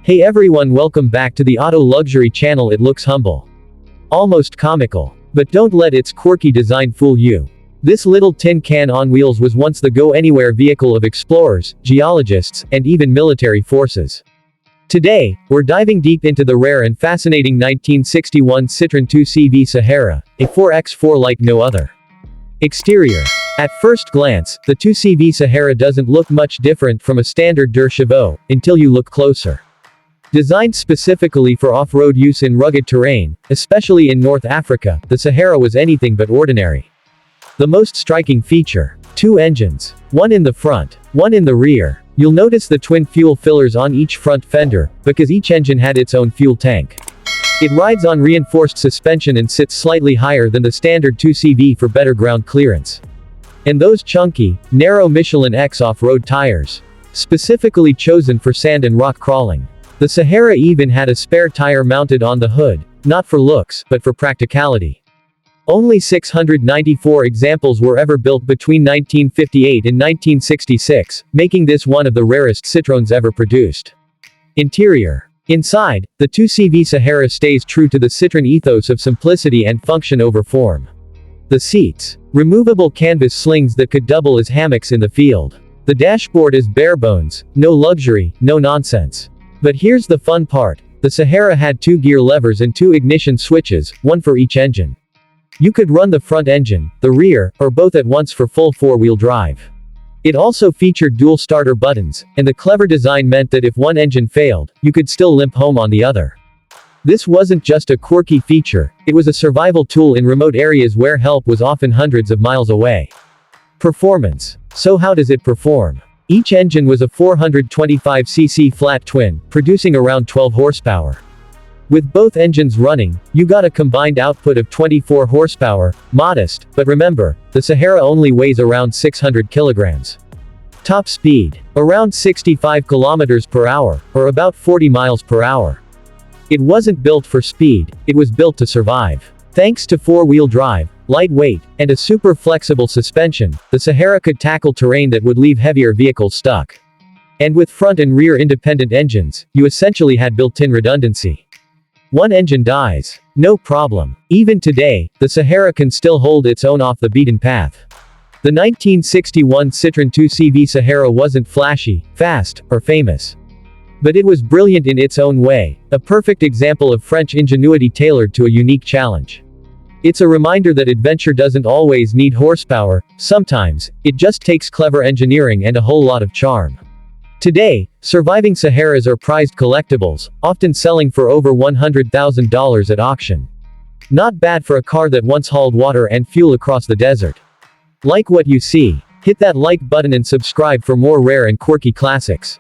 Hey everyone, welcome back to the Auto Luxury channel. It looks humble, almost comical. But don't let its quirky design fool you. This little tin can on wheels was once the go-anywhere vehicle of explorers, geologists, and even military forces. Today, we're diving deep into the rare and fascinating 1961 Citroën 2CV Sahara, a 4x4 like no other. Exterior. At first glance, the 2CV Sahara doesn't look much different from a standard deux chevaux, until you look closer. Designed specifically for off-road use in rugged terrain, especially in North Africa, the Sahara was anything but ordinary. The most striking feature: two engines. One in the front, one in the rear. You'll notice the twin fuel fillers on each front fender, because each engine had its own fuel tank. It rides on reinforced suspension and sits slightly higher than the standard 2CV for better ground clearance. And those chunky, narrow Michelin X off-road tires. Specifically chosen for sand and rock crawling. The Sahara even had a spare tire mounted on the hood, not for looks, but for practicality. Only 694 examples were ever built between 1958 and 1966, making this one of the rarest Citroëns ever produced. Interior. Inside, the 2CV Sahara stays true to the Citroën ethos of simplicity and function over form. The seats. Removable canvas slings that could double as hammocks in the field. The dashboard is bare bones, no luxury, no nonsense. But here's the fun part. The Sahara had two gear levers and two ignition switches, one for each engine. You could run the front engine, the rear, or both at once for full four-wheel drive. It also featured dual starter buttons, and the clever design meant that if one engine failed, you could still limp home on the other. This wasn't just a quirky feature, it was a survival tool in remote areas where help was often hundreds of miles away. Performance. So how does it perform? Each engine was a 425cc flat twin, producing around 12 horsepower. With both engines running, you got a combined output of 24 horsepower, modest, but remember, the Sahara only weighs around 600 kilograms. Top speed. Around 65 kilometers per hour, or about 40 miles per hour. It wasn't built for speed, it was built to survive. Thanks to four-wheel drive, lightweight, and a super flexible suspension, the Sahara could tackle terrain that would leave heavier vehicles stuck. And with front and rear independent engines, you essentially had built-in redundancy. One engine dies. No problem. Even today, the Sahara can still hold its own off the beaten path. The 1961 Citroën 2CV Sahara wasn't flashy, fast, or famous. But it was brilliant in its own way, a perfect example of French ingenuity tailored to a unique challenge. It's a reminder that adventure doesn't always need horsepower, sometimes, it just takes clever engineering and a whole lot of charm. Today, surviving Saharas are prized collectibles, often selling for over $100,000 at auction. Not bad for a car that once hauled water and fuel across the desert. Like what you see? Hit that like button and subscribe for more rare and quirky classics.